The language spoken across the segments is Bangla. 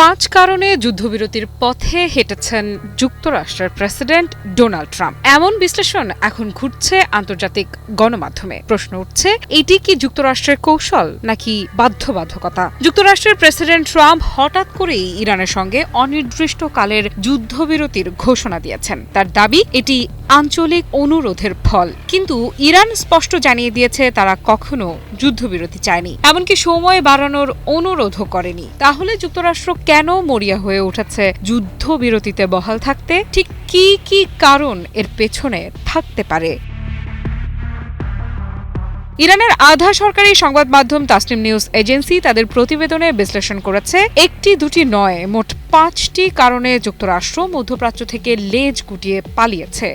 5 কারণে যুদ্ধবিরতির পথে হেঁটেছেন যুক্তরাষ্ট্রের প্রেসিডেন্ট ডোনাল্ড ট্রাম্প। এমন বিশ্লেষণ এখন ঘুরছে আন্তর্জাতিক গণমাধ্যমে। প্রশ্ন উঠছে, এটি কি যুক্তরাষ্ট্রের কৌশল নাকি বাধ্যবাধকতা? যুক্তরাষ্ট্রের প্রেসিডেন্ট ট্রাম্প হঠাৎ করেই ইরানের সঙ্গে অনির্দিষ্টকালের যুদ্ধবিরতির ঘোষণা দিয়েছেন। তার দাবি এটি আঞ্চলিক অনুরোধের ফল, কিন্তু ইরান স্পষ্ট জানিয়ে দিয়েছে তারা কখনো যুদ্ধবিরতি চায়নি, এমনকি সময় বাড়ানোর অনুরোধও করেনি। তাহলে যুক্তরাষ্ট্র কেন মরিয়া হয়ে উঠেছে যুদ্ধবিরতিতে বহাল থাকতে? ঠিক কি কি কারণ এর পেছনে থাকতে পারে? ইরানের আধা সরকারি সংবাদ মাধ্যম তাসনিম নিউজ এজেন্সি তাদের প্রতিবেদনে বিশ্লেষণ করেছে, একটি দুটি নয়, মোট 5টি কারণে যুক্তরাষ্ট্র মধ্যপ্রাচ্য থেকে লেজ গুটিয়ে পালিয়েছে।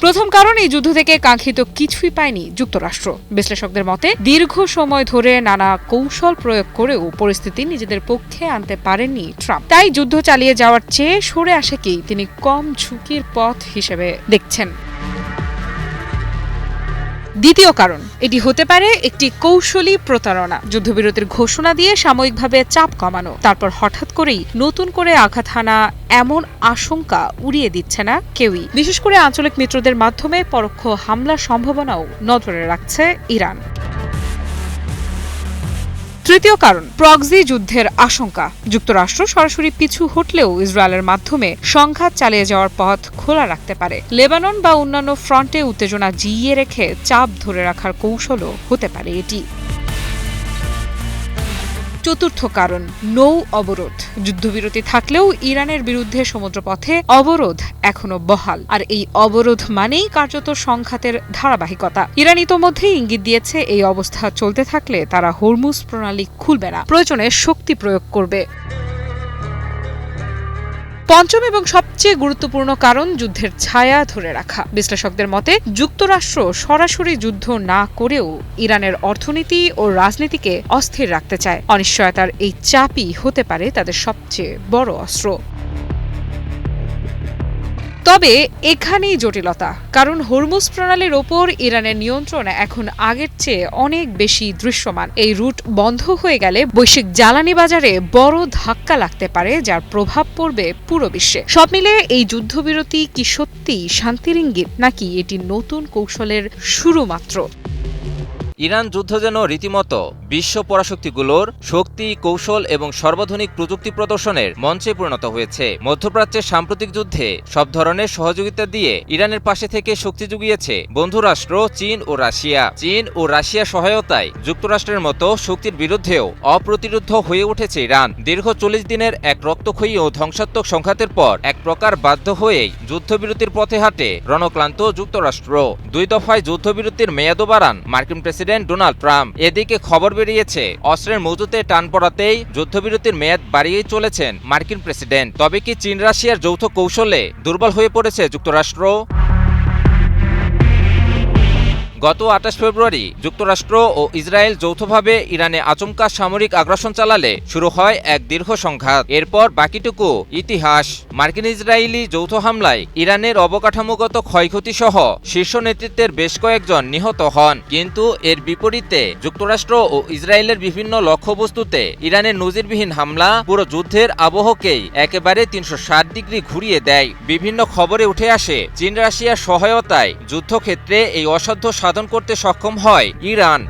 প্রথম কারণ, এই যুদ্ধ থেকে কাঙ্ক্ষিত কিছুই পায়নি যুক্তরাষ্ট্র। বিশ্লেষকদের মতে, দীর্ঘ সময় ধরে নানা কৌশল প্রয়োগ করেও পরিস্থিতি নিজেদের পক্ষে আনতে পারেননি ট্রাম্প। তাই যুদ্ধ চালিয়ে যাওয়ার চেয়ে সরে আসাকেই তিনি কম ঝুঁকির পথ হিসেবে দেখছেন। দ্বিতীয় কারণ, এটি হতে পারে একটি কৌশলী প্রতারণা। যুদ্ধবিরতির ঘোষণা দিয়ে সাময়িকভাবে চাপ কমানো, তারপর হঠাৎ করেই নতুন করে আঘাত হানা, এমন আশঙ্কা উড়িয়ে দিচ্ছে না কেউই। বিশেষ করে আঞ্চলিক মিত্রদের মাধ্যমে পরোক্ষ হামলার সম্ভাবনাও নজরে রাখছে ইরান। তৃতীয় কারণ, প্রক্সি যুদ্ধের আশঙ্কা। যুক্তরাষ্ট্র সরাসরি পিছু হটলেও ইসরায়েলের মাধ্যমে সংঘাত চালিয়ে যাওয়ার পথ খোলা রাখতে পারে। লেবানন বা অন্যান্য ফ্রন্টে উত্তেজনা জিইয়ে রেখে চাপ ধরে রাখার কৌশলও হতে পারে এটি। চতুর্থ কারণ, নৌ অবরোধ। যুদ্ধবিরতি থাকলেও ইরানের বিরুদ্ধে সমুদ্রপথে অবরোধ এখনো বহাল, আর এই অবরোধ মানেই কার্যত সংঘাতের ধারাবাহিকতা। ইরান ইতোমধ্যেই ইঙ্গিত দিয়েছে এই অবস্থা চলতে থাকলে তারা হরমুজ প্রণালী খুলবে না, প্রয়োজনে শক্তি প্রয়োগ করবে। পঞ্চম এবং সবচেয়ে গুরুত্বপূর্ণ কারণ, যুদ্ধের ছায়া ধরে রাখা। বিশ্লেষকদের মতে, যুক্তরাষ্ট্র সরাসরি যুদ্ধ না করেও ইরানের অর্থনীতি ও রাজনীতিকে অস্থির রাখতে চায়। অনিশ্চয়তার এই চাপই হতে পারে তাদের সবচেয়ে বড় অস্ত্র। তবে এখানেই জটিলতা, কারণ হরমুজ প্রণালীর ওপর ইরানের নিয়ন্ত্রণ এখন আগের চেয়ে অনেক বেশি দৃশ্যমান। এই রুট বন্ধ হয়ে গেলে বৈশ্বিক জ্বালানি বাজারে বড় ধাক্কা লাগতে পারে, যার প্রভাব পড়বে পুরো বিশ্বে। সব মিলে এই যুদ্ধবিরতি কি সত্যি শান্তির ইঙ্গিত, নাকি এটি নতুন কৌশলের শুরু মাত্র? ইরান যুদ্ধ যেন রীতিমতো বিশ্ব পরাশক্তিগুলোর শক্তি, কৌশল এবং সর্বাধুনিক প্রযুক্তি প্রদর্শনের মঞ্চে পরিণত হয়েছে। মধ্যপ্রাচ্যের সাম্প্রতিক যুদ্ধে সব ধরনের সহযোগিতা দিয়ে ইরানের পাশে থেকে শক্তি জুগিয়েছে বন্ধুরাষ্ট্র চীন ও রাশিয়া। চীন ও রাশিয়া সহায়তায় যুক্তরাষ্ট্রের মতো শক্তির বিরুদ্ধেও অপ্রতিরোধ্য হয়ে উঠেছে ইরান। দীর্ঘ 40 দিনের এক রক্তক্ষয়ী ও ধ্বংসাত্মক সংঘাতের পর এক প্রকার বাধ্য হয়েই যুদ্ধবিরতির পথে হাঁটে রণক্লান্ত যুক্তরাষ্ট্র। 2 দফায় যুদ্ধবিরতির মেয়াদও বাড়ান মার্কিন প্রেসিডেন্ট ডোনাল্ড ট্রাম্প। এদিকে খবর বেরিয়েছে, অস্ত্রের মজুতে টান পড়াতেই যুদ্ধবিরতির মেয়াদ বাড়িয়েই চলেছেন মার্কিন প্রেসিডেন্ট। তবে কি চীন রাশিয়ার যৌথ কৌশলে দুর্বল হয়ে পড়েছে যুক্তরাষ্ট্র? গত 28 ফেব্রুয়ারি যুক্তরাষ্ট্র ও ইসরায়েল যৌথভাবে ইরানে আচমকা সামরিক আগ্রাসন চালালে শুরু হয় এক দীর্ঘ সংঘাত। এরপর বাকিটুকু ইতিহাস। মার্কিন ইসরায়েলি যৌথ হামলায় ইরানের অবকাঠামোগত ক্ষয়ক্ষতি সহ শীর্ষ নেতৃত্বের বেশ কয়েকজন নিহত হন। কিন্তু এর বিপরীতে যুক্তরাষ্ট্র ও ইসরায়েলের বিভিন্ন লক্ষ্যবস্তুতে ইরানের নজিরবিহীন হামলা পুরো যুদ্ধের আবহকেই একেবারে 360 ডিগ্রি ঘুরিয়ে দেয়। বিভিন্ন খবরে উঠে আসে, চীন রাশিয়ার সহায়তায় যুদ্ধক্ষেত্রে এই অসাধ্য সাধন করতে সক্ষম হয় ইরান।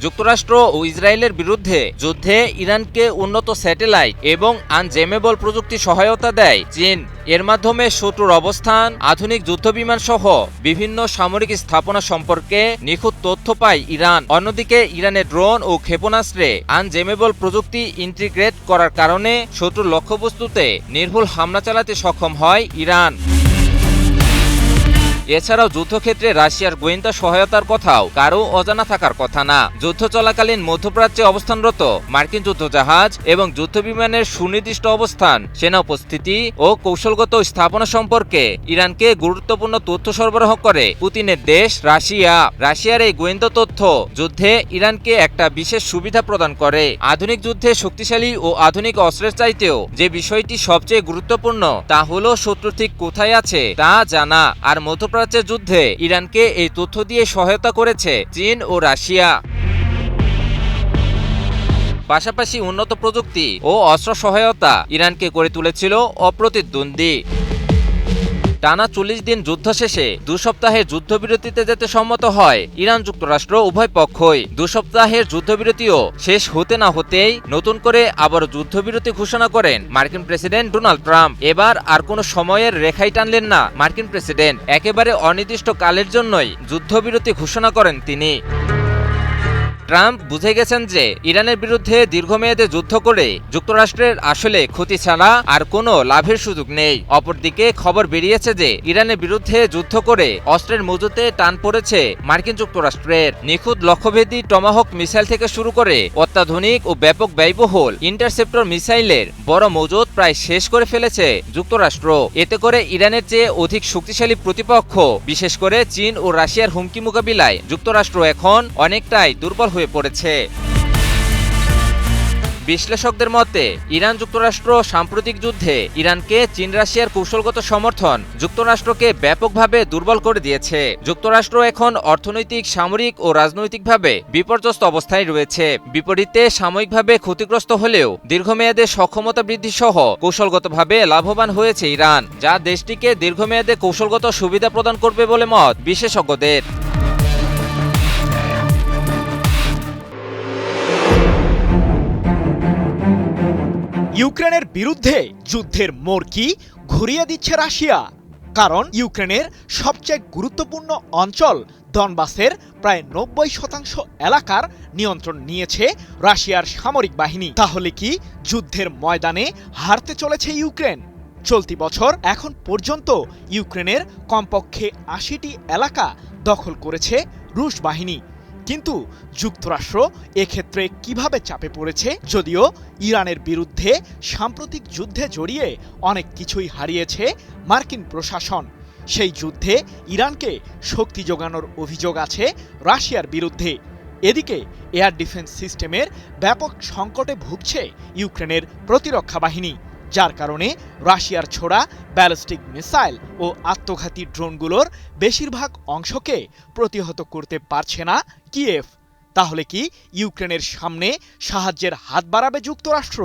যুক্তরাষ্ট্র ও ইসরায়েলের বিরুদ্ধে যুদ্ধে ইরানকে উন্নত স্যাটেলাইট এবং আনজেমেবল প্রযুক্তি সহায়তা দেয় চীন। এর মাধ্যমে শত্রুর অবস্থান, আধুনিক যুদ্ধবিমান সহ বিভিন্ন সামরিক স্থাপনা সম্পর্কে নিখুঁত তথ্য পায় ইরান। অন্যদিকে ইরানের ড্রোন ও ক্ষেপণাস্ত্রে আনজেমেবল প্রযুক্তি ইন্টিগ্রেট করার কারণে শত্রুর লক্ষ্যবস্তুতে নির্ভুল হামলা চালাতে সক্ষম হয় ইরান। এছাড়াও যুদ্ধক্ষেত্রে রাশিয়ার গোয়েন্দা সহায়তার কথাও কারও অজানা থাকার কথা না। যুদ্ধ চলাকালীন মধ্যপ্রাচ্যে অবস্থানরত মার্কিন যুদ্ধজাহাজ এবং যুদ্ধবিমানের সুনির্দিষ্ট অবস্থান, সেনা উপস্থিতি ও কৌশলগত স্থাপনা সম্পর্কে ইরানকে গুরুত্বপূর্ণ তথ্য সরবরাহ করে পুতিনের দেশ রাশিয়া। রাশিয়ার এই গোয়েন্দা তথ্য যুদ্ধে ইরানকে একটা বিশেষ সুবিধা প্রদান করে। আধুনিক যুদ্ধে শক্তিশালী ও আধুনিক অস্ত্রের চাইতেও যে বিষয়টি সবচেয়ে গুরুত্বপূর্ণ তা হলো শত্রু ঠিক কোথায় আছে তা জানা। আর মধ্যপ্রাচ্যের যুদ্ধে ইরানকে এই তথ্য দিয়ে সহায়তা করেছে চীন ও রাশিয়া। পাশাপাশি উন্নত প্রযুক্তি ও অস্ত্র সহায়তা ইরানকে করে তুলেছিল অপ্রতিদ্বন্দ্বী। টানা ৪০ দিন যুদ্ধ শেষে ২ সপ্তাহের যুদ্ধবিরতিতে যেতে সম্মত হয় ইরান যুক্তরাষ্ট্র উভয় পক্ষই। ২ সপ্তাহের যুদ্ধবিরতিও শেষ হতে না হতেই নতুন করে আবারও যুদ্ধবিরতি ঘোষণা করেন মার্কিন প্রেসিডেন্ট ডোনাল্ড ট্রাম্প। এবার আর কোনো সময়ের রেখাই টানলেন না মার্কিন প্রেসিডেন্ট, একেবারে অনির্দিষ্ট কালের জন্যই যুদ্ধবিরতি ঘোষণা করেন তিনি। ট্রাম্প বুঝে গেছেন যে ইরানের বিরুদ্ধে দীর্ঘমেয়াদে যুদ্ধ করে যুক্তরাষ্ট্রের আসলে ক্ষতি ছাড়া আর কোনো লাভের সুযোগ নেই। অপরদিকে খবর বেরিয়েছে যে ইরানের বিরুদ্ধে যুদ্ধ করে অস্ত্রের মজুতে টান পড়েছে মার্কিন যুক্তরাষ্ট্রের। নিখুঁত লক্ষ্যভেদী টমাহক মিসাইল থেকে শুরু করে অত্যাধুনিক ও ব্যাপক ব্যয়বহুল ইন্টারসেপ্টর মিসাইলের বড় মজুত প্রায় শেষ করে ফেলেছে যুক্তরাষ্ট্র। এতে করে ইরানের চেয়ে অধিক শক্তিশালী প্রতিপক্ষ বিশেষ করে চীন ও রাশিয়ার হুমকি মোকাবিলায় যুক্তরাষ্ট্র এখন অনেকটাই দুর্বল হয়ে পড়েছে। বিশ্লেষকদের মতে ইরান যুক্তরাষ্ট্র সাম্প্রতিক যুদ্ধে ইরানকে চীন রাশিয়ার কৌশলগত সমর্থন যুক্তরাষ্ট্রকে ব্যাপকভাবে দুর্বল করে দিয়েছে। যুক্তরাষ্ট্র এখন অর্থনৈতিক, সামরিক ও রাজনৈতিকভাবে বিপর্যস্ত অবস্থায় রয়েছে। বিপরীতে সাময়িকভাবে ক্ষতিগ্রস্ত হলেও দীর্ঘমেয়াদে সক্ষমতা বৃদ্ধি সহ কৌশলগতভাবে লাভবান হয়েছে ইরান, যা দেশটিকে দীর্ঘমেয়াদে কৌশলগত সুবিধা প্রদান করবে বলে মত বিশেষজ্ঞদের। ইউক্রেনের বিরুদ্ধে যুদ্ধের মোড় কি ঘুরিয়ে দিচ্ছে রাশিয়া? কারণ ইউক্রেনের সবচেয়ে গুরুত্বপূর্ণ অঞ্চল ডনবাসের প্রায় ৯০% এলাকার নিয়ন্ত্রণ নিয়েছে রাশিয়ার সামরিক বাহিনী। তাহলে কি যুদ্ধের ময়দানে হারতে চলেছে ইউক্রেন? চলতি বছর এখন পর্যন্ত ইউক্রেনের কমপক্ষে ৮০টি এলাকা দখল করেছে রুশ বাহিনী। কিন্তু যুক্তরাষ্ট্র এক্ষেত্রে কিভাবে চাপে পড়েছে? যদিও ইরানের বিরুদ্ধে সাম্প্রতিক যুদ্ধে জড়িয়ে অনেক কিছুই হারিয়েছে মার্কিন প্রশাসন, সেই যুদ্ধে ইরানকে শক্তি যোগানোর অভিযোগ আছে রাশিয়ার বিরুদ্ধে। এদিকে এয়ার ডিফেন্স সিস্টেমের ব্যাপক সংকটে ভুগছে ইউক্রেনের প্রতিরক্ষা বাহিনী, যার কারণে রাশিয়ার ছোড়া ব্যালিস্টিক মিসাইল ও আত্মঘাতী ড্রোনগুলোর বেশিরভাগ অংশকে প্রতিহত করতে পারছে না কিয়েভ। তাহলে কি ইউক্রেনের সামনে সাহায্যের হাত বাড়াবে যুক্তরাষ্ট্র?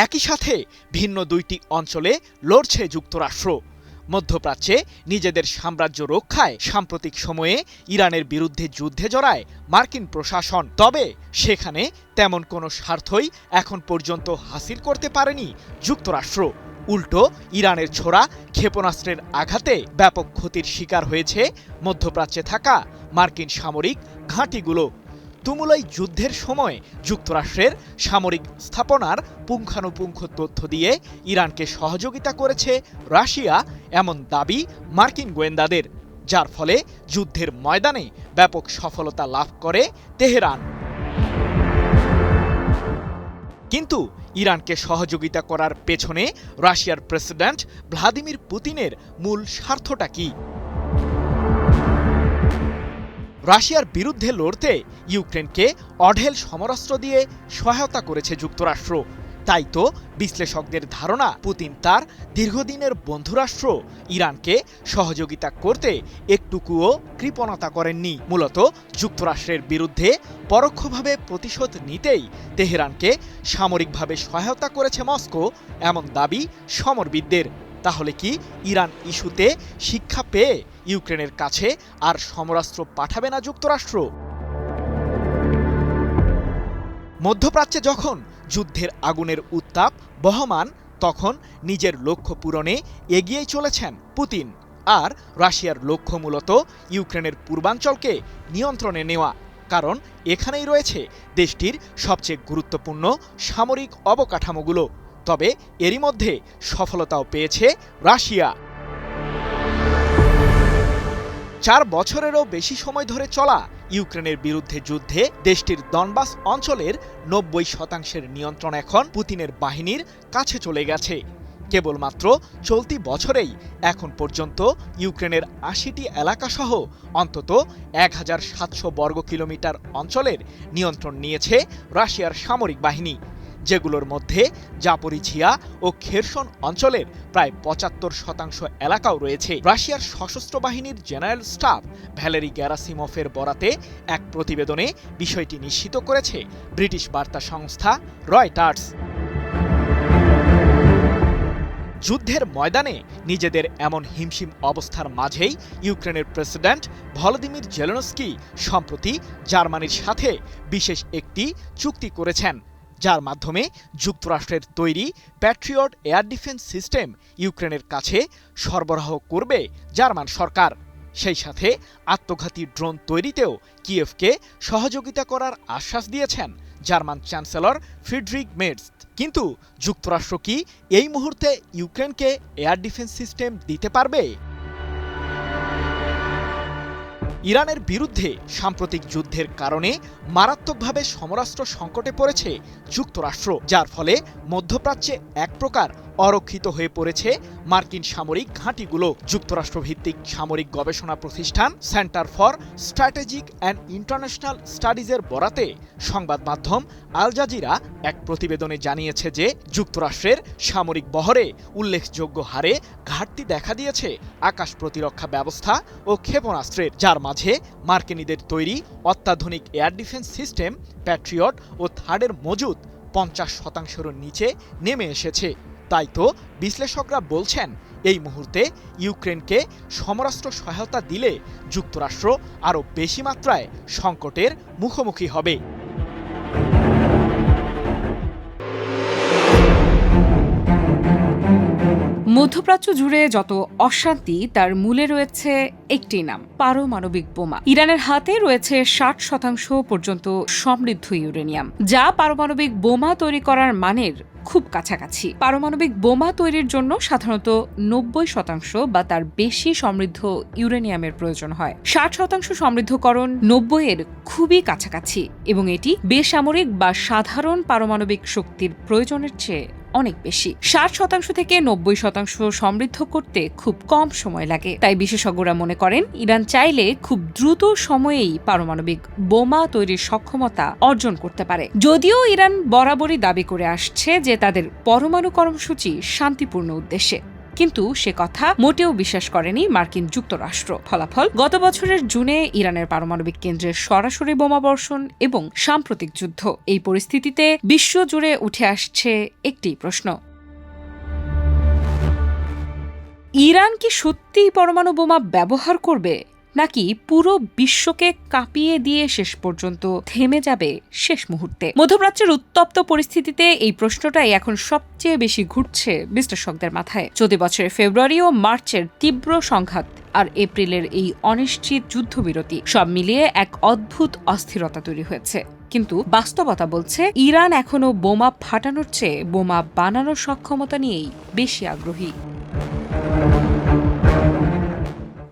একই সাথে ভিন্ন দুইটি অঞ্চলে লড়ছে যুক্তরাষ্ট্র। মধ্যপ্রাচ্যে নিজেদের সাম্রাজ্য রক্ষায় সাম্প্রতিক সময়ে ইরানের বিরুদ্ধে যুদ্ধে জড়ায় মার্কিন প্রশাসন। তবে সেখানে তেমন কোনো স্বার্থই এখন পর্যন্ত হাসিল করতে পারেনি যুক্তরাষ্ট্র। উল্টো ইরানের ছোড়া ক্ষেপণাস্ত্রের আঘাতে ব্যাপক ক্ষতির শিকার হয়েছে মধ্যপ্রাচ্যে থাকা মার্কিন সামরিক ঘাঁটিগুলো। তুমুল যুদ্ধের সময় যুক্তরাষ্ট্রের সামরিক স্থাপনার পুঙ্খানুপুঙ্খ তথ্য দিয়ে ইরানকে সহযোগিতা করেছে রাশিয়া, এমন দাবি মার্কিন গোয়েন্দাদের, যার ফলে যুদ্ধের ময়দানে ব্যাপক সফলতা লাভ করে তেহরান। কিন্তু ইরানকে সহযোগিতা করার পেছনে রাশিয়ার প্রেসিডেন্ট ভ্লাদিমির পুতিনের মূল স্বার্থটা কি? রাশিয়ার বিরুদ্ধে লড়তে ইউক্রেনকে অঢেল সমরাস্ত্র দিয়ে সহায়তা করেছে যুক্তরাষ্ট্র। তাই তো বিশ্লেষকদের ধারণা, পুতিন তার দীর্ঘদিনের বন্ধুরাষ্ট্র ইরানকে সহযোগিতা করতে একটুকুও কৃপণতা করেননি। মূলত যুক্তরাষ্ট্রের বিরুদ্ধে পরোক্ষভাবে প্রতিশোধ নিতেই তেহরানকে সামরিকভাবে সহায়তা করেছে মস্কো, এমন দাবি সমরবিদদের। তাহলে কি ইরান ইস্যুতে শিক্ষা পেয়ে ইউক্রেনের কাছে আর সমরাস্ত্র পাঠাবে না যুক্তরাষ্ট্র? মধ্যপ্রাচ্যে যখন যুদ্ধের আগুনের উত্তাপ বহমান, তখন নিজের লক্ষ্য পূরণে এগিয়েই চলেছেন পুতিন। আর রাশিয়ার লক্ষ্য মূলত ইউক্রেনের পূর্বাঞ্চলকে নিয়ন্ত্রণে নেওয়া, কারণ এখানেই রয়েছে দেশটির সবচেয়ে গুরুত্বপূর্ণ সামরিক অবকাঠামোগুলো। তবে এরই মধ্যে সফলতাও পেয়েছে রাশিয়া। ৪ বছরেরও বেশি সময় ধরে চলা ইউক্রেনের বিরুদ্ধে যুদ্ধে দেশটির ডনবাস অঞ্চলের ৯০% নিয়ন্ত্রণ এখন পুতিনের বাহিনীর কাছে চলে গেছে। কেবলমাত্র চলতি বছরেই এখন পর্যন্ত ইউক্রেনের ৮০টি এলাকাসহ অন্তত ১,৭০০ বর্গ কিলোমিটার অঞ্চলের নিয়ন্ত্রণ নিয়েছে রাশিয়ার সামরিক বাহিনী, যেগুলোর মধ্যে জাপোরিঝিয়া ও খেরসন অঞ্চলের প্রায় ৭৫% এলাকাও রয়েছে। রাশিয়ার সশস্ত্র বাহিনীর জেনারেল স্টাফ ভ্যালেরি গ্যারাসিমফের বরাতে এক প্রতিবেদনে বিষয়টি নিশ্চিত করেছে ব্রিটিশ বার্তা সংস্থা রয়টার্স। যুদ্ধের ময়দানে নিজেদের এমন হিমশিম অবস্থার মাঝেই ইউক্রেনের প্রেসিডেন্ট ভলোদিমির জেলেনস্কি সম্প্রতি জার্মানির সাথে বিশেষ একটি চুক্তি করেছেন, যার মাধ্যমে যুক্তরাষ্ট্রের তৈরি প্যাট্রিয়ট এয়ার ডিফেন্স সিস্টেম ইউক্রেনের কাছে সরবরাহ করবে জার্মান সরকার। সেই সাথে আত্মঘাতী ড্রোন তৈরিতেও কিয়েভকে সহযোগিতা করার আশ্বাস দিয়েছেন জার্মান চ্যান্সেলর ফ্রিডরিখ মের্জ। কিন্তু যুক্তরাষ্ট্র কি এই মুহূর্তে ইউক্রেনকে এয়ার ডিফেন্স সিস্টেম দিতে পারবে? ইরানের বিরুদ্ধে সাম্প্রতিক যুদ্ধের কারণে মারাত্মকভাবে সমরাস্ত্র সংকটে পড়েছে যুক্তরাষ্ট্র, যার ফলে মধ্যপ্রাচ্যে এক প্রকার অরক্ষিত হয়ে পড়েছে মার্কিন সামরিক ঘাঁটিগুলো। যুক্তরাষ্ট্রভিত্তিক সামরিক গবেষণা প্রতিষ্ঠান centre for strategic and international স্টাডিজের বরাতে সংবাদ মাধ্যম আল জাজিরা এক প্রতিবেদনে জানিয়েছে যে যুক্তরাষ্ট্রের সামরিক বহরে উল্লেখযোগ্য হারে ঘাটতি দেখা দিয়েছে আকাশ প্রতিরক্ষা ব্যবস্থা ও ক্ষেপণাস্ত্রের, যার মাঝে মার্কিনীদের তৈরি অত্যাধুনিক এয়ার ডিফেন্স সিস্টেম প্যাট্রিয়ট ও থার্ডের মজুদ ৫০%-এরও নিচে নেমে এসেছে। তাই তো বিশ্লেষকরা বলছেন এই মুহূর্তে ইউক্রেনকে সমরাস্ত্র সহায়তা দিলে যুক্তরাষ্ট্র আরও বেশি মাত্রায় সংকটের মুখোমুখি হবে। মধ্যপ্রাচ্য জুড়ে যত অশান্তি তার মূলে রয়েছে একটি নাম, পারমাণবিক বোমা। ইরানের হাতে রয়েছে ৬০% পর্যন্ত সমৃদ্ধ ইউরেনিয়াম, যা পারমাণবিক বোমা তৈরি করার মানের খুব কাছাকাছি। পারমাণবিক বোমা তৈরির জন্য সাধারণত ৯০% বা তার বেশি সমৃদ্ধ ইউরেনিয়ামের প্রয়োজন হয়। ৬০% সমৃদ্ধকরণ ৯০-এর খুবই কাছাকাছি, এবং এটি বেসামরিক বা সাধারণ পারমাণবিক শক্তির প্রয়োজনের চেয়ে অনেক বেশি। ৬০% থেকে ৯০% সমৃদ্ধ করতে খুব কম সময় লাগে। তাই বিশেষজ্ঞরা মনে করেন ইরান চাইলে খুব দ্রুত সময়েই পারমাণবিক বোমা তৈরির সক্ষমতা অর্জন করতে পারে। যদিও ইরান বরাবরই দাবি করে আসছে যে তাদের পরমাণু কর্মসূচি শান্তিপূর্ণ উদ্দেশ্যে, কিন্তু সে কথা মোটেও বিশ্বাস করেনি মার্কিন যুক্তরাষ্ট্র। ফলাফল, গত বছরের জুনে ইরানের পারমাণবিক কেন্দ্রে সরাসরি বোমাবর্ষণ এবং সাম্প্রতিক যুদ্ধ। এই পরিস্থিতিতে বিশ্বজুড়ে উঠে আসছে একটি প্রশ্ন: ইরান কি সত্যিই পরমাণু বোমা ব্যবহার করবে, নাকি পুরো বিশ্বকে কাঁপিয়ে দিয়ে শেষ পর্যন্ত থেমে যাবে শেষ মুহূর্তে? মধ্যপ্রাচ্যের উত্তপ্ত পরিস্থিতিতে এই প্রশ্নটাই এখন সবচেয়ে বেশি ঘুরছে বিশ্লেষকদের মাথায়। চলতি বছরের ফেব্রুয়ারি ও মার্চের তীব্র সংঘাত আর এপ্রিলের এই অনিশ্চিত যুদ্ধবিরতি সব মিলিয়ে এক অদ্ভুত অস্থিরতা তৈরি হয়েছে। কিন্তু বাস্তবতা বলছে ইরান এখনো বোমা ফাটানোর চেয়ে বোমা বানানোর সক্ষমতা নিয়েই বেশি আগ্রহী।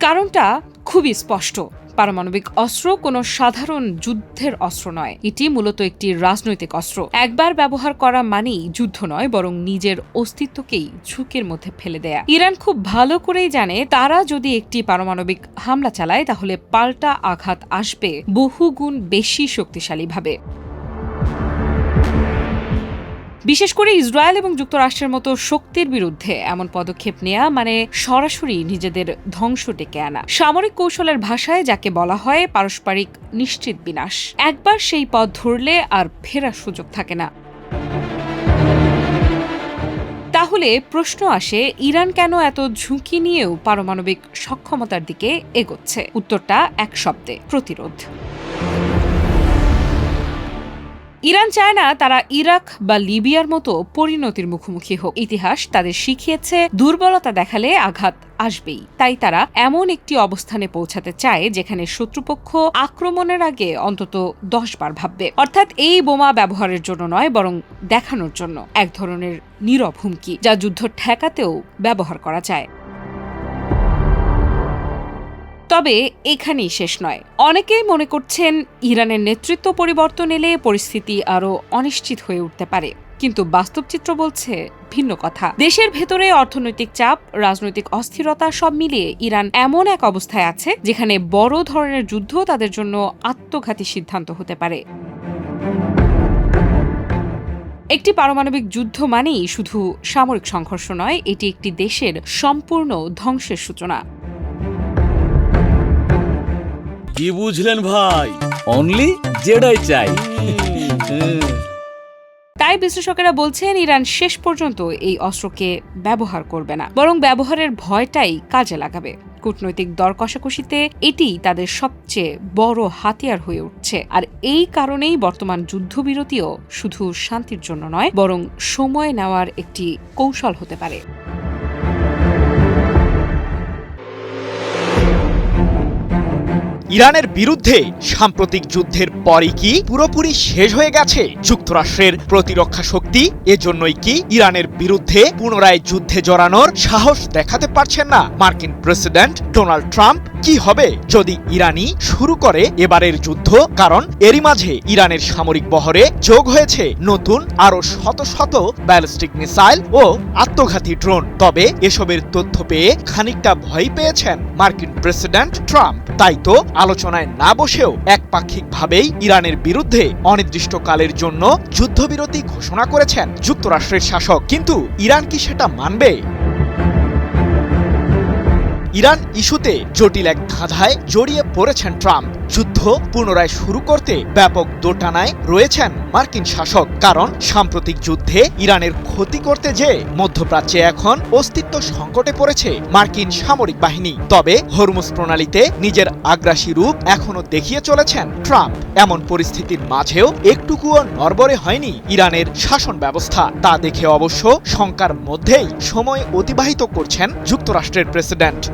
কারণটা খুবই স্পষ্ট। পারমাণবিক অস্ত্র কোনো সাধারণ যুদ্ধের অস্ত্র নয়, এটি মূলত একটি রাজনৈতিক অস্ত্র। একবার ব্যবহার করা মানেই যুদ্ধ নয়, বরং নিজের অস্তিত্বকেই ঝুঁকির মধ্যে ফেলে দেয়া। ইরান খুব ভালো করেই জানে তারা যদি একটি পারমাণবিক হামলা চালায় তাহলে পাল্টা আঘাত আসবে বহুগুণ বেশি শক্তিশালীভাবে। বিশেষ করে ইসরায়েল এবং যুক্তরাষ্ট্রের মতো শক্তির বিরুদ্ধে এমন পদক্ষেপ নেয়া মানে সরাসরি নিজেদের ধ্বংস ডেকে আনা। সামরিক কৌশলের ভাষায় যাকে বলা হয় পারস্পরিক নিশ্চিত বিনাশ। একবার সেই পথ ধরলে আর ফেরার সুযোগ থাকে না। তাহলে প্রশ্ন আসে, ইরান কেন এত ঝুঁকি নিয়েও পারমাণবিক সক্ষমতার দিকে এগোচ্ছে? উত্তরটা এক শব্দে: প্রতিরোধ। ইরান চায় না তারা ইরাক বা লিবিয়ার মতো পরিণতির মুখোমুখি হোক। ইতিহাস তাদের শিখিয়েছে দুর্বলতা দেখালে আঘাত আসবেই। তাই তারা এমন একটি অবস্থানে পৌঁছাতে চায় যেখানে শত্রুপক্ষ আক্রমণের আগে অন্তত 10 বার ভাববে। অর্থাৎ এই বোমা ব্যবহারের জন্য নয়, বরং দেখানোর জন্য। এক ধরনের নীরব হুমকি, যা যুদ্ধ ঠেকাতেও ব্যবহার করা যায়। তবে এখানেই শেষ নয়। অনেকেই মনে করছেন ইরানের নেতৃত্ব পরিবর্তন এলে পরিস্থিতি আরও অনিশ্চিত হয়ে উঠতে পারে, কিন্তু বাস্তব চিত্র বলছে ভিন্ন কথা। দেশের ভেতরে অর্থনৈতিক চাপ, রাজনৈতিক অস্থিরতা সব মিলিয়ে ইরান এমন এক অবস্থায় আছে যেখানে বড় ধরনের যুদ্ধ তাদের জন্য আত্মঘাতী সিদ্ধান্ত হতে পারে। একটি পারমাণবিক যুদ্ধ মানেই শুধু সামরিক সংঘর্ষ নয়, এটি একটি দেশের সম্পূর্ণ ধ্বংসের সূচনা। কি বুঝলেন ভাই? অনলি জেডাই চাই। তাই বিশ্লেষকেরা বলছেন ইরান শেষ পর্যন্ত এই অস্ত্রকে ব্যবহার করবে না, বরং ব্যবহারের ভয়টাই কাজে লাগাবে। কূটনৈতিক দর কষাকষিতে এটি তাদের সবচেয়ে বড় হাতিয়ার হয়ে উঠছে। আর এই কারণেই বর্তমান যুদ্ধবিরতিও শুধু শান্তির জন্য নয়, বরং সময় নেওয়ার একটি কৌশল হতে পারে। ইরানের বিরুদ্ধে সাম্প্রতিক যুদ্ধের পরই কি পুরোপুরি শেষ হয়ে গেছে যুক্তরাষ্ট্রের প্রতিরক্ষা শক্তি? এজন্যই কি ইরানের বিরুদ্ধে পুনরায় যুদ্ধে জড়ানোর সাহস দেখাতে পারছেন না মার্কিন প্রেসিডেন্ট ডোনাল্ড ট্রাম্প? কি হবে যদি ইরানই শুরু করে এবারের যুদ্ধ? কারণ এরই মাঝে ইরানের সামরিক বহরে যোগ হয়েছে নতুন আরো শত শত ব্যালিস্টিক মিসাইল ও আত্মঘাতী ড্রোন। তবে এসবের তথ্য পেয়ে খানিকটা ভয় পেয়েছেন মার্কিন প্রেসিডেন্ট ট্রাম্প। তাই তো আলোচনায় না বসেও একপাক্ষিকভাবেই ইরানের বিরুদ্ধে অনির্দিষ্টকালের জন্য যুদ্ধবিরতি ঘোষণা করেছেন যুক্তরাষ্ট্রের শাসক। কিন্তু ইরান কি সেটা মানবে? ইরান ইস্যুতে জটিল এক ধাঁধায় জড়িয়ে পড়েছেন ট্রাম্প। যুদ্ধ পুনরায় শুরু করতে ব্যাপক দোটানায় রয়েছেন মার্কিন শাসক। কারণ সাম্প্রতিক যুদ্ধে ইরানের ক্ষতি করতে যেয়ে মধ্যপ্রাচ্যে এখন অস্তিত্ব সংকটে পড়েছে মার্কিন সামরিক বাহিনী। তবে হরমুজ প্রণালীতে নিজের আগ্রাসী রূপ এখনো দেখিয়ে চলেছেন ট্রাম্প। এমন পরিস্থিতির মাঝেও একটুকুও নড়বড়ে হয়নি ইরানের শাসন ব্যবস্থা। তা দেখে অবশ্য শঙ্কার মধ্যেই সময় অতিবাহিত করছেন যুক্তরাষ্ট্রের প্রেসিডেন্ট।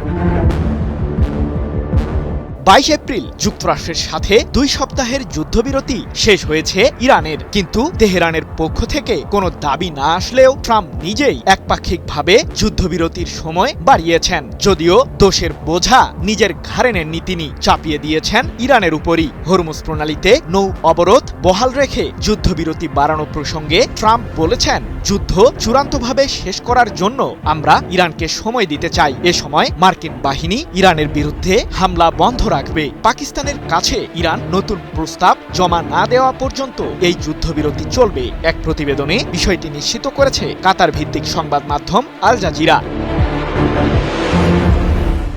22 এপ্রিল যুক্তরাষ্ট্রের সাথে 2 সপ্তাহের যুদ্ধবিরতি শেষ হয়েছে ইরানের। কিন্তু তেহরানের পক্ষ থেকে কোনো দাবি না আসলেও ট্রাম্প নিজেই একপাক্ষিকভাবে যুদ্ধবিরতির সময় বাড়িয়েছেন। যদিও দোষের বোঝা নিজের ঘাড়ে নেননি, তিনি চাপিয়ে দিয়েছেন ইরানের উপরই। হরমুজ প্রণালীতে নৌ অবরোধ বহাল রেখে যুদ্ধবিরতি বাড়ানো প্রসঙ্গে ট্রাম্প বলেছেন, যুদ্ধ চূড়ান্তভাবে শেষ করার জন্য আমরা ইরানকে সময় দিতে চাই। এ সময় মার্কিন বাহিনী ইরানের বিরুদ্ধে হামলা বন্ধ রাখবে। পাকিস্তানের কাছে ইরান নতুন প্রস্তাব জমা না দেওয়া পর্যন্ত এই যুদ্ধবিরতি চলবে। এক প্রতিবেদনে বিষয়টি নিশ্চিত করেছে কাতার ভিত্তিক সংবাদ মাধ্যম আল জাজিরা।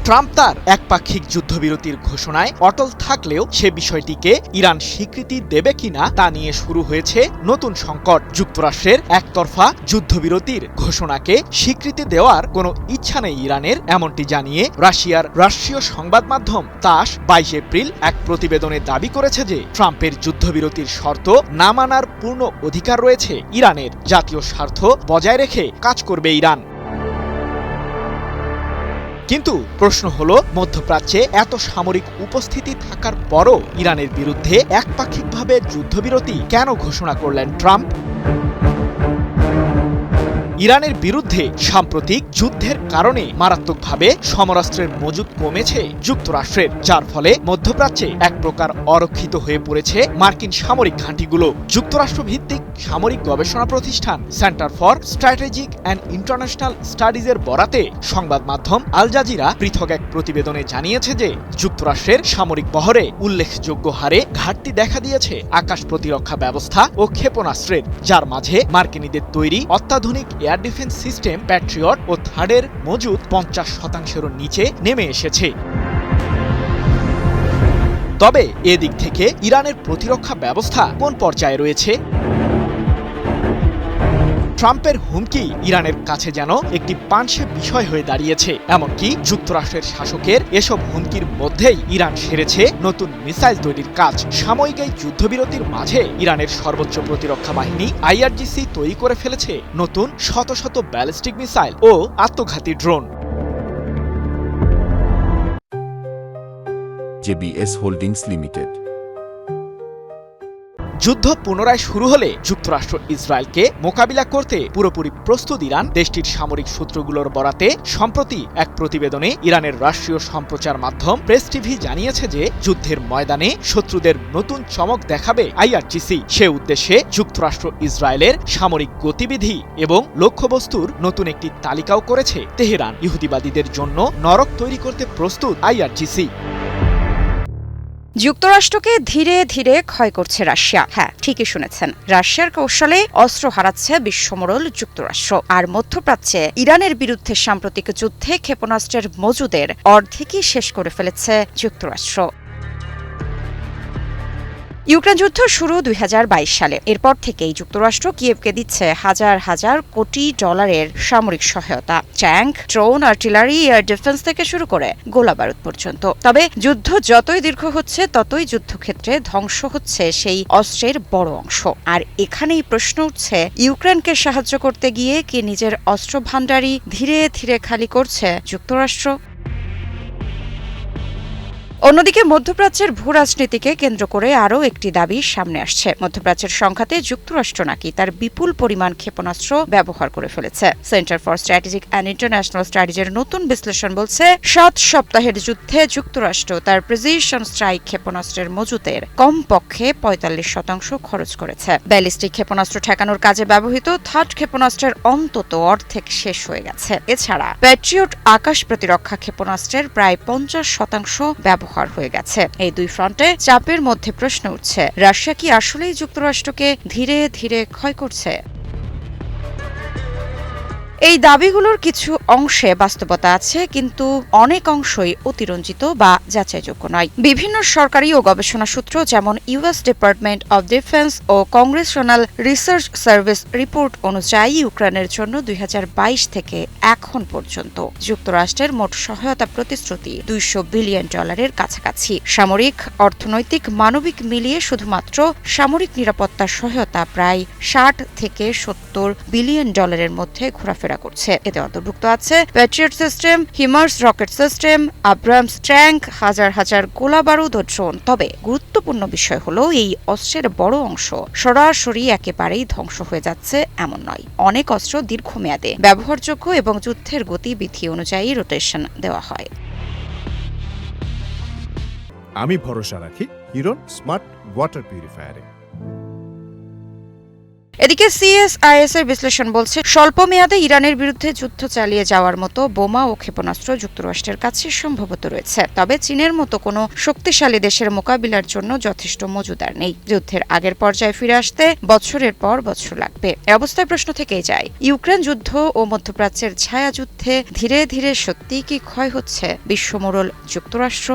ট্রাম্প তার একপাক্ষিক যুদ্ধবিরতির ঘোষণায় অটল থাকলেও সে বিষয়টিকে ইরান স্বীকৃতি দেবে কিনা তা নিয়ে শুরু হয়েছে নতুন সংকট। যুক্তরাষ্ট্রের একতরফা যুদ্ধবিরতির ঘোষণাকে স্বীকৃতি দেওয়ার কোনো ইচ্ছা নেই ইরানের, এমনটি জানিয়ে রাশিয়ার রাষ্ট্রীয় সংবাদ মাধ্যম তাস 22 এপ্রিল এক প্রতিবেদনে দাবি করেছে যে ট্রাম্পের যুদ্ধবিরতির শর্ত না মানার পূর্ণ অধিকার রয়েছে ইরানের। জাতীয় স্বার্থ বজায় রেখে কাজ করবে ইরান। কিন্তু প্রশ্ন হলো, মধ্যপ্রাচ্যে এত সামরিক উপস্থিতি থাকার পরও ইরানের বিরুদ্ধে একপাক্ষিকভাবে যুদ্ধবিরতি কেন ঘোষণা করলেন ট্রাম্প? ইরানের বিরুদ্ধে সাম্প্রতিক যুদ্ধের কারণে মারাত্মকভাবে সমরাস্ত্রের মজুদ কমেছে যুক্তরাষ্ট্রের, যার ফলে মধ্যপ্রাচ্যে এক প্রকার অরক্ষিত হয়ে পড়েছে মার্কিন সামরিক ঘাঁটিগুলো। যুক্তরাষ্ট্র ভিত্তিক সামরিক গবেষণা প্রতিষ্ঠান centre for strategic and international স্টাডিজের বরাতে সংবাদ মাধ্যম আল জাজিরা পৃথক এক প্রতিবেদনে জানিয়েছে যে যুক্তরাষ্ট্রের সামরিক বহরে উল্লেখযোগ্য হারে ঘাটতি দেখা দিয়েছে আকাশ প্রতিরক্ষা ব্যবস্থা ও ক্ষেপণাস্ত্রের, যার মাঝে মার্কিনীদের তৈরি অত্যাধুনিক এয়ার ডিফেন্স সিস্টেম প্যাট্রিয়ট ও থার্ডের মজুদ 50%-এরও নিচে নেমে এসেছে। তবে এদিক থেকে ইরানের প্রতিরক্ষা ব্যবস্থা কোন পর্যায়ে রয়েছে? ট্রাম্পের হুমকি ইরানের কাছে যেন একটি পানসে বিষয় হয়ে দাঁড়িয়েছে। এমনকি যুক্তরাষ্ট্রের শাসকের এসব হুমকির মধ্যেই ইরান সেরেছে নতুন মিসাইল তৈরির কাজ। সাময়িক এই যুদ্ধবিরতির মাঝে ইরানের সর্বোচ্চ প্রতিরক্ষা বাহিনী IRGC তৈরি করে ফেলেছে নতুন শত শত ব্যালিস্টিক মিসাইল ও আত্মঘাতী ড্রোন। JBS holdings limited. যুদ্ধ পুনরায় শুরু হলে যুক্তরাষ্ট্র ইসরায়েলকে মোকাবিলা করতে পুরোপুরি প্রস্তুত ইরান। দেশটির সামরিক সূত্রগুলোর বরাতে সম্প্রতি এক প্রতিবেদনে ইরানের রাষ্ট্রীয় সম্প্রচার মাধ্যম প্রেস টিভি জানিয়েছে যে যুদ্ধের ময়দানে শত্রুদের নতুন চমক দেখাবে IRGC। সে উদ্দেশ্যে যুক্তরাষ্ট্র ইসরায়েলের সামরিক গতিবিধি এবং লক্ষ্যবস্তুর নতুন একটি তালিকাও করেছে তেহরান। ইহুদিবাদীদের জন্য নরক তৈরি করতে প্রস্তুত IRGC। যুক্তরাষ্ট্রকে ধীরে ধীরে ক্ষয় করছে রাশিয়া। হ্যাঁ, ঠিকই শুনেছেন, রাশিয়ার কৌশলে অস্ত্র হারাচ্ছে বিশ্বমোড়ল যুক্তরাষ্ট্র। আর মধ্যপ্রাচ্যে ইরানের বিরুদ্ধে সাম্প্রতিক যুদ্ধে ক্ষেপণাস্ত্রের মজুদের অর্ধেকই শেষ করে ফেলেছে যুক্তরাষ্ট্র। ইউক্রেন যুদ্ধ শুরু 2022 সালে। এরপর থেকেই যুক্তরাষ্ট্র কিয়েভকে দিচ্ছে হাজার হাজার কোটি ডলারের সামরিক সহায়তা, tank, drone, artillery, air defence থেকে শুরু করে গোলাবারুদ পর্যন্ত। তবে যুদ্ধ যতই দীর্ঘ হচ্ছে ততই যুদ্ধক্ষেত্রে ধ্বংস হচ্ছে সেই অস্ত্রের বড় অংশ। আর এখানেই প্রশ্ন উঠছে, ইউক্রেনকে সাহায্য করতে গিয়ে কি নিজের অস্ত্র ভান্ডারই ধীরে ধীরে খালি করছে যুক্তরাষ্ট্র? অন্যদিকে মধ্যপ্রাচ্যের ভূরাজনীতিকে কেন্দ্র করে আরও একটি দাবি সামনে আসছে। মধ্যপ্রাচ্যের সংঘাতে যুক্তরাষ্ট্র নাকি তার বিপুল পরিমাণ ক্ষেপণাস্ত্র ব্যবহার করে ফেলেছে। Centre for strategic and international স্টাডিজের নতুন বিশ্লেষণ বলছে, 7 সপ্তাহের যুদ্ধে যুক্তরাষ্ট্র তার প্রিসিশন স্ট্রাইক ক্ষেপণাস্ত্রের মজুতের কমপক্ষে 45% খরচ করেছে। ব্যালিস্টিক ক্ষেপণাস্ত্র ঠেকানোর কাজে ব্যবহৃত থার্ড ক্ষেপণাস্ত্রের অন্তত অর্ধেক শেষ হয়ে গেছে। এছাড়া প্যাট্রিয়ট আকাশ প্রতিরক্ষা ক্ষেপণাস্ত্রের প্রায় 50% ব্যবহার হয়ে গেছে। এই দুই ফ্রন্টে চাপের মধ্যে প্রশ্ন উঠছে, রাশিয়া কি আসলেই যুক্তরাষ্ট্রকে ধীরে ধীরে ক্ষয় করছে? এই দাবিগুলোর কিছু অংশে বাস্তবতা আছে, কিন্তু অনেক অংশই অতিরঞ্জিত বা যাচাইযোগ্য নয়। বিভিন্ন সরকারি ও গবেষণা সূত্র, যেমন ইউএস ডিপার্টমেন্ট অব ডিফেন্স ও কংগ্রেশনাল রিসার্চ সার্ভিস রিপোর্ট অনুযায়ী, ইউক্রেনের জন্য 2022 থেকে এখন পর্যন্ত যুক্তরাষ্ট্রের মোট সহায়তা প্রতিশ্রুতি $200 বিলিয়ন কাছাকাছি। সামরিক, অর্থনৈতিক, মানবিক মিলিয়ে শুধুমাত্র সামরিক নিরাপত্তা সহায়তা প্রায় $60 থেকে $70 বিলিয়ন মধ্যে ঘোরাফেরা করছে। এতে অন্তর্ভুক্ত আছে Patriot system, হিমার্স rocket system, Abrams tank, হাজার হাজার গোলাবারুদ ও ড্রোন। তবে গুরুত্বপূর্ণ বিষয় হলো, এই অস্ত্রের বড় অংশ সরাসরি একেবারেই ধ্বংস হয়ে যাচ্ছে এমন নয়। অনেক অস্ত্র দীর্ঘমেয়াদে ব্যবহারযোগ্য এবং যুদ্ধের গতিবিধি অনুযায়ী রোটেশন দেওয়া হয়। আমি ভরসা রাখি হিরোর স্মার্ট ওয়াটার পিউরিফায়ারে। এদিকে সিএসআইএস এর বিশ্লেষণ বলছে, স্বল্প মেয়াদে ইরানের বিরুদ্ধে যুদ্ধ চালিয়ে যাওয়ার মতো বোমা ও ক্ষেপণাস্ত্র যুক্তরাষ্ট্রের কাছে সম্ভবত রয়েছে। তবে চীনের মতো কোনো শক্তিশালী দেশের মোকাবিলার জন্য যথেষ্ট মজুদার নেই। যুদ্ধের আগের পর্যায়ে ফিরে আসতে বছরের পর বছর লাগবে। এ অবস্থায় প্রশ্ন থেকেই যায়, ইউক্রেন যুদ্ধ ও মধ্যপ্রাচ্যের ছায়াযুদ্ধে ধীরে ধীরে সত্যিই কি ক্ষয় হচ্ছে বিশ্বমোড়ল যুক্তরাষ্ট্র?